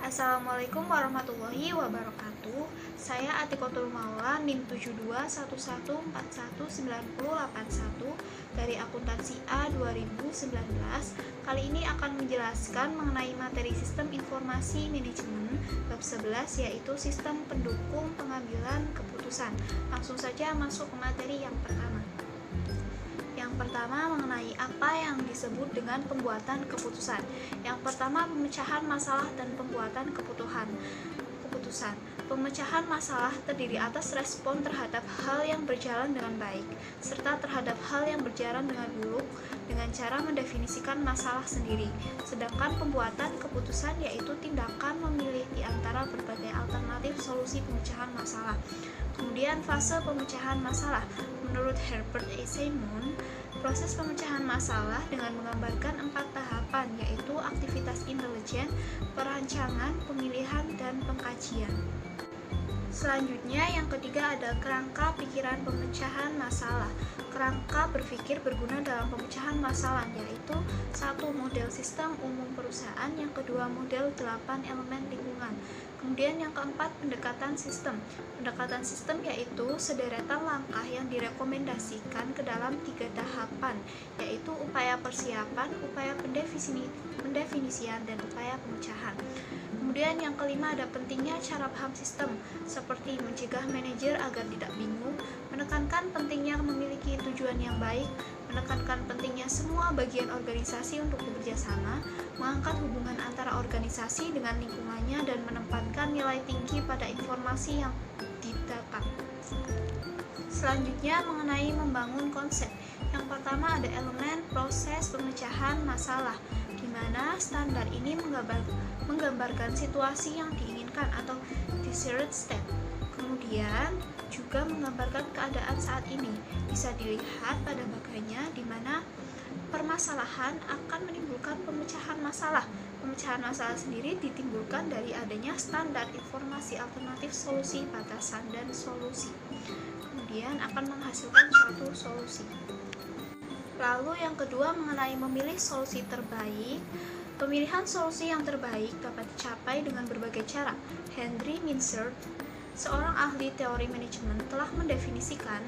Assalamualaikum warahmatullahi wabarakatuh. Saya Atikotul Maula NIM 7211419081 dari akuntansi A 2019. Kali ini akan menjelaskan mengenai materi sistem informasi manajemen bab 11, yaitu sistem pendukung pengambilan keputusan. Langsung saja masuk ke materi yang pertama. Yang pertama, mengenai apa yang disebut dengan pembuatan keputusan. Yang pertama, pemecahan masalah dan pembuatan keputusan. Pemecahan masalah terdiri atas respon terhadap hal yang berjalan dengan baik, serta terhadap hal yang berjalan dengan buruk dengan cara mendefinisikan masalah sendiri. Sedangkan pembuatan keputusan yaitu tindakan memilih di antara berbagai alternatif solusi pemecahan masalah. Kemudian fase pemecahan masalah. Menurut Herbert A. Simon, proses pemecahan masalah dengan menggambarkan 4 tahapan, yaitu aktivitas intelijen, perancangan, pemilihan, dan pengkajian. Selanjutnya, yang ketiga ada kerangka pikiran pemecahan masalah. Kerangka berpikir berguna dalam pemecahan masalah, yaitu 1. Model sistem umum perusahaan, yang kedua model 8 elemen lingkungan. Kemudian yang keempat, pendekatan sistem. Pendekatan sistem yaitu sederetan langkah yang direkomendasikan ke dalam 3 tahapan, yaitu upaya persiapan, upaya pendefinisian, dan upaya pemecahan. Kemudian yang kelima ada pentingnya cara paham sistem, seperti mencegah manajer agar tidak bingung, menekankan pentingnya memiliki tujuan yang baik, menekankan pentingnya semua bagian organisasi untuk bekerja sama, mengangkat hubungan antara organisasi dengan lingkungannya, dan menempatkan nilai tinggi pada informasi yang didapat. Selanjutnya mengenai membangun konsep. Yang pertama ada elemen proses pemecahan masalah, di mana standar ini menggambarkan situasi yang diinginkan atau desired state. Kemudian juga menggambarkan keadaan saat ini. Bisa dilihat pada bagiannya di mana permasalahan akan menimbulkan pemecahan masalah. Pemecahan masalah sendiri ditimbulkan dari adanya standar informasi alternatif solusi, batasan, dan solusi. Kemudian akan menghasilkan suatu solusi. Lalu yang kedua mengenai memilih solusi terbaik. Pemilihan solusi yang terbaik dapat dicapai dengan berbagai cara. Henry Minshert, seorang ahli teori manajemen, telah mendefinisikan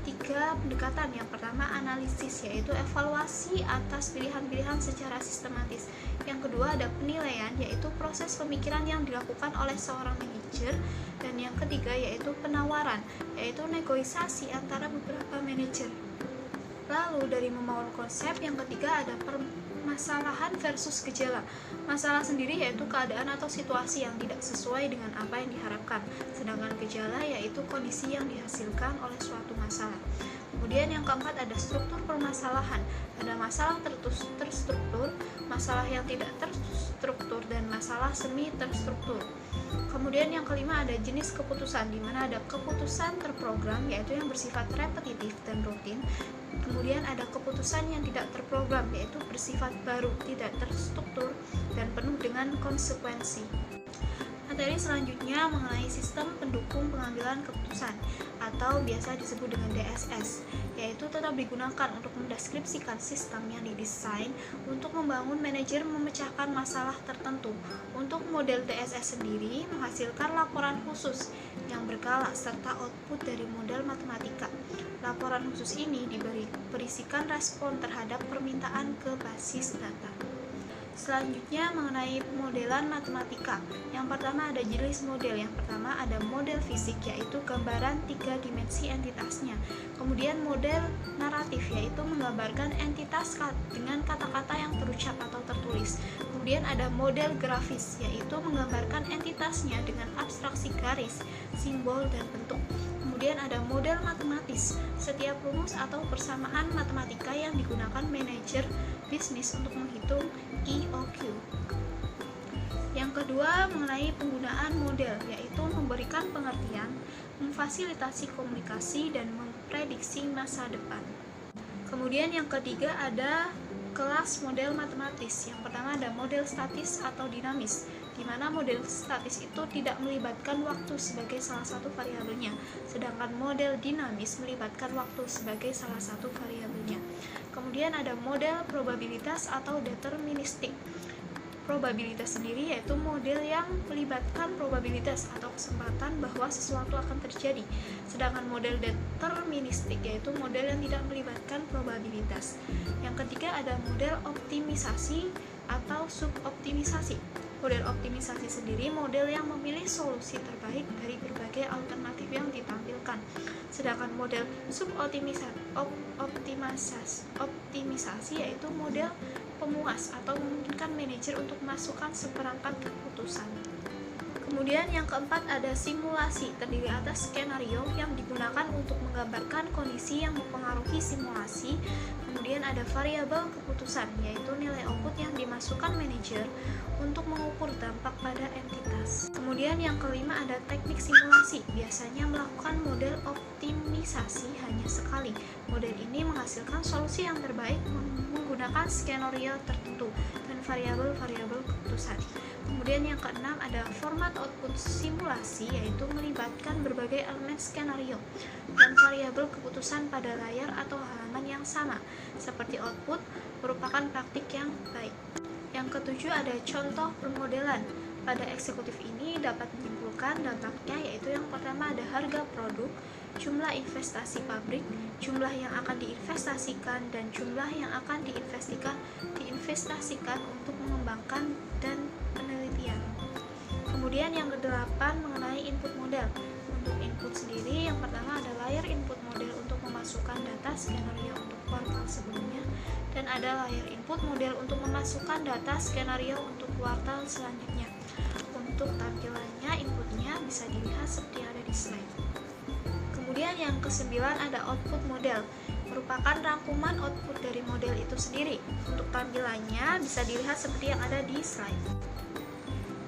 3 pendekatan. Yang pertama analisis, yaitu evaluasi atas pilihan-pilihan secara sistematis. Yang kedua ada penilaian, yaitu proses pemikiran yang dilakukan oleh seorang manajer. Dan yang ketiga yaitu penawaran, yaitu negosiasi antara beberapa manajer. Lalu dari membangun konsep, yang ketiga ada permasalahan versus gejala. Masalah sendiri yaitu keadaan atau situasi yang tidak sesuai dengan apa yang diharapkan, sedangkan gejala yaitu kondisi yang dihasilkan oleh suatu masalah. Kemudian yang keempat ada struktur permasalahan. Ada masalah terstruktur, masalah yang tidak terstruktur, dan masalah semi terstruktur. Kemudian yang kelima ada jenis keputusan, di mana ada keputusan terprogram, yaitu yang bersifat repetitif dan rutin. Kemudian ada keputusan yang tidak terprogram, yaitu bersifat baru, tidak terstruktur, dan penuh dengan konsekuensi. Materi selanjutnya mengenai sistem pendukung pengambilan keputusan atau biasa disebut dengan DSS, yaitu tetap digunakan untuk mendeskripsikan sistem yang didesain untuk membangun manajer memecahkan masalah tertentu. Untuk model DSS sendiri menghasilkan laporan khusus yang berkala serta output dari model matematika. Laporan khusus ini berisikan respon terhadap permintaan ke basis data. Selanjutnya mengenai modelan matematika. Yang pertama ada jenis model. Yang pertama ada model fisik, yaitu gambaran 3 dimensi entitasnya. Kemudian model naratif, yaitu menggambarkan entitas dengan kata-kata yang terucap atau tertulis. Kemudian ada model grafis, yaitu menggambarkan entitasnya dengan abstraksi garis, simbol, dan bentuk. Kemudian ada model matematis, setiap rumus atau persamaan matematika yang digunakan manajer bisnis untuk menghitung EOQ. Yang kedua mengenai penggunaan model, yaitu memberikan pengertian, memfasilitasi komunikasi, dan memprediksi masa depan. Kemudian yang ketiga ada kelas model matematis. Yang pertama ada model statis atau dinamis, di mana model statis itu tidak melibatkan waktu sebagai salah satu variabelnya, sedangkan model dinamis melibatkan waktu sebagai salah satu variabelnya. Kemudian ada model probabilitas atau deterministik. probabilitas sendiri yaitu model yang melibatkan probabilitas atau kesempatan bahwa sesuatu akan terjadi. Sedangkan model deterministik yaitu model yang tidak melibatkan probabilitas. Yang ketiga ada model optimisasi atau suboptimisasi. Model optimisasi sendiri model yang memilih solusi terbaik dari berbagai alternatif yang ditampilkan. Sedangkan model optimisasi yaitu model pemuas atau memungkinkan manajer untuk memasukkan seperangkat keputusan. Kemudian yang keempat ada simulasi, terdiri atas skenario yang digunakan untuk menggambarkan kondisi yang mempengaruhi simulasi. Kemudian ada variabel keputusan, yaitu nilai output yang dimasukkan manajer untuk mengukur dampak pada entitas. Kemudian yang kelima ada teknik simulasi, biasanya melakukan model optimisasi hanya sekali. Model ini menghasilkan solusi yang terbaik menggunakan skenario tertentu dan variabel-variabel keputusan. Kemudian yang keenam ada format output simulasi, yaitu melibatkan berbagai elemen skenario dan variabel keputusan pada layar atau halaman yang sama. Seperti output merupakan praktik yang baik. Yang ketujuh ada contoh permodelan. Pada eksekutif ini dapat menyimpulkan dampaknya, yaitu yang pertama ada harga produk, jumlah investasi pabrik, jumlah yang akan diinvestasikan, dan jumlah yang akan diinvestasikan untuk mengembangkan dan penelitian. Kemudian yang kedelapan mengenai input model. Untuk input sendiri, yang pertama ada layer input model untuk memasukkan data skenario untuk kuartal sebelumnya, dan ada layer input model untuk memasukkan data skenario untuk kuartal selanjutnya. Untuk tampilannya, inputnya bisa dilihat seperti yang ada di slide. Kemudian yang kesembilan ada output model, merupakan rangkuman output dari model itu sendiri. Untuk tampilannya bisa dilihat seperti yang ada di slide.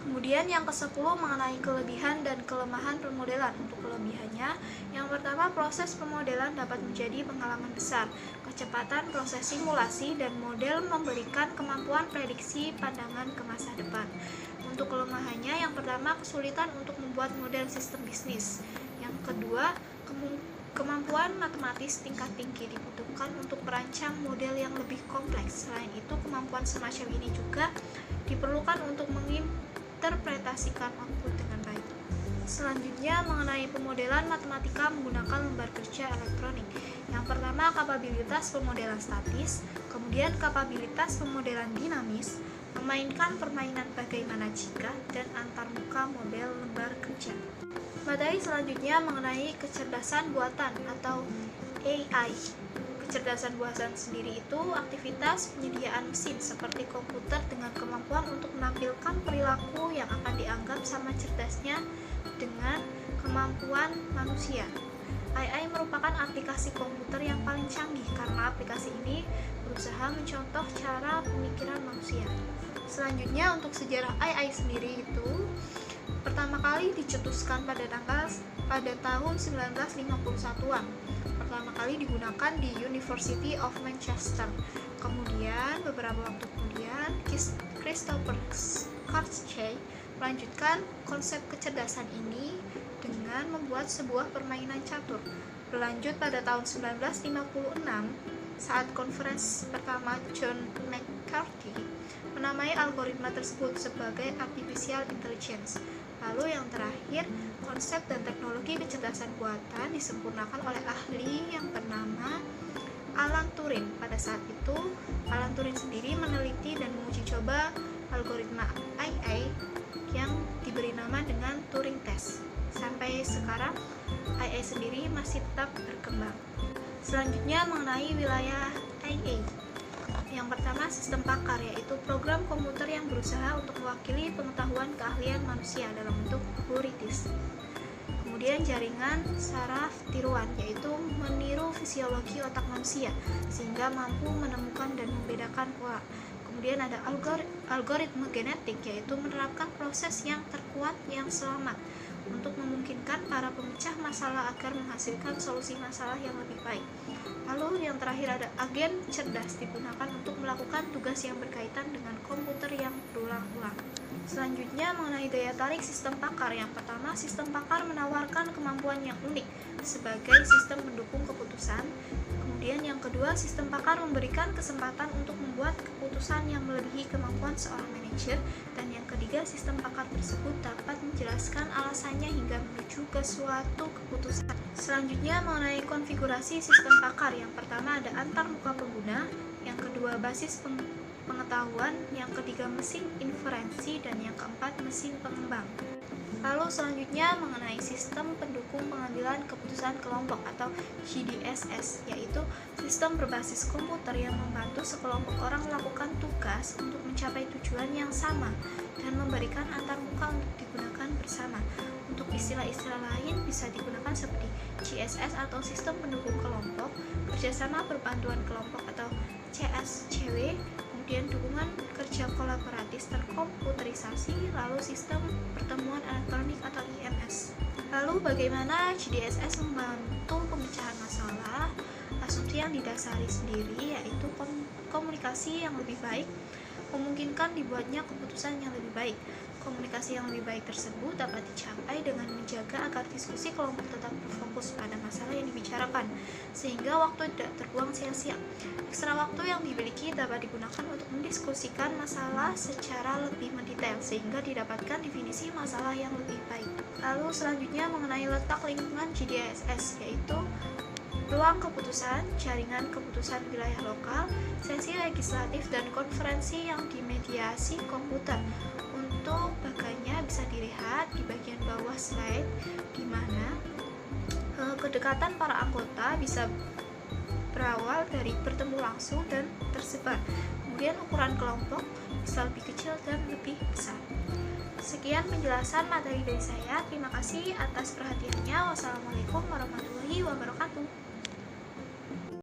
Kemudian yang ke-10 mengenai kelebihan dan kelemahan permodelan. Untuk kelebihannya, yang pertama proses pemodelan dapat menjadi pengalaman besar. Kecepatan proses simulasi dan model memberikan kemampuan prediksi pandangan ke masa depan. Untuk kelemahannya, yang pertama kesulitan untuk membuat model sistem bisnis. Yang kedua, kemampuan matematis tingkat tinggi dibutuhkan untuk merancang model yang lebih kompleks. Selain itu, kemampuan semacam ini juga diperlukan untuk menginterpretasikan output dengan baik. Selanjutnya mengenai pemodelan matematika menggunakan lembar kerja elektronik. Yang pertama kapabilitas pemodelan statis, kemudian kapabilitas pemodelan dinamis, memainkan permainan bagaimana jika, dan antarmuka model lembar kerja. Materi selanjutnya mengenai kecerdasan buatan atau AI. Kecerdasan buatan sendiri itu aktivitas penyediaan mesin seperti komputer dengan kemampuan untuk menampilkan perilaku yang akan dianggap sama cerdasnya dengan kemampuan manusia. AI merupakan aplikasi komputer yang paling canggih karena aplikasi ini berusaha mencontoh cara pemikiran manusia. Selanjutnya untuk sejarah AI sendiri itu pertama kali dicetuskan pada tahun 1951-an. Pertama kali digunakan di University of Manchester. Kemudian beberapa waktu kemudian Christopher Schwarzschild melanjutkan konsep kecerdasan ini dengan membuat sebuah permainan catur. Berlanjut pada tahun 1956 saat konferensi pertama John McCarthy menamai algoritma tersebut sebagai artificial intelligence. Lalu yang terakhir, konsep dan teknologi kecerdasan buatan disempurnakan oleh ahli yang bernama Alan Turing. Pada saat itu, Alan Turing sendiri meneliti dan menguji coba algoritma AI yang diberi nama dengan Turing Test. Sampai sekarang, AI sendiri masih tetap berkembang. Selanjutnya mengenai wilayah AI. Yang pertama sistem pakar, yaitu program komputer yang berusaha untuk mewakili pengetahuan keahlian manusia dalam bentuk heuristik. Kemudian jaringan saraf tiruan, yaitu meniru fisiologi otak manusia sehingga mampu menemukan dan membedakan pola. Kemudian ada algoritma genetik, yaitu menerapkan proses yang terkuat yang selamat untuk memungkinkan para pemecah masalah agar menghasilkan solusi masalah yang lebih baik. Lalu yang terakhir ada agen cerdas, digunakan untuk melakukan tugas yang berkaitan dengan komputer yang berulang-ulang. Selanjutnya mengenai daya tarik sistem pakar. Yang pertama, sistem pakar menawarkan kemampuan yang unik sebagai sistem pendukung keputusan. Kemudian yang kedua, sistem pakar memberikan kesempatan untuk membuat keputusan keputusan yang melebihi kemampuan seorang manajer. Dan yang ketiga, sistem pakar tersebut dapat menjelaskan alasannya hingga menuju ke suatu keputusan. Selanjutnya mengenai konfigurasi sistem pakar. Yang pertama ada antarmuka pengguna, yang kedua basis pengetahuan, yang ketiga mesin inferensi, dan yang keempat mesin pengembang. Lalu selanjutnya mengenai sistem pendukung pengambilan keputusan kelompok atau GDSS, yaitu sistem berbasis komputer yang membantu sekelompok orang melakukan tugas untuk mencapai tujuan yang sama dan memberikan antarmuka untuk digunakan bersama. Untuk istilah-istilah lain bisa digunakan seperti GSS atau sistem pendukung kelompok, kerjasama berbantuan kelompok atau CSCW, kemudian dukungan kerja kolaboratif terkomputerisasi, lalu sistem pertemuan elektronik atau IMS. Lalu bagaimana GDSS membantu pemecahan masalah? Asumsi yang didasari sendiri yaitu komunikasi yang lebih baik memungkinkan dibuatnya keputusan yang lebih baik. Komunikasi yang lebih baik tersebut dapat dicapai dengan menjaga agar diskusi kelompok tetap berfokus pada masalah yang dibicarakan, sehingga waktu tidak terbuang sia-sia. Ekstra waktu yang dimiliki dapat digunakan untuk mendiskusikan masalah secara lebih mendetail, sehingga didapatkan definisi masalah yang lebih baik. Lalu selanjutnya mengenai letak lingkungan GDSS, yaitu ruang keputusan, jaringan keputusan wilayah lokal, sesi legislatif, dan konferensi yang dimediasi komputer. Untuk bagiannya bisa dilihat di bagian bawah slide, di mana kedekatan para anggota bisa berawal dari bertemu langsung dan tersebar. Kemudian ukuran kelompok bisa lebih kecil dan lebih besar. Sekian penjelasan materi dari saya. Terima kasih atas perhatiannya. Wassalamualaikum warahmatullahi wabarakatuh.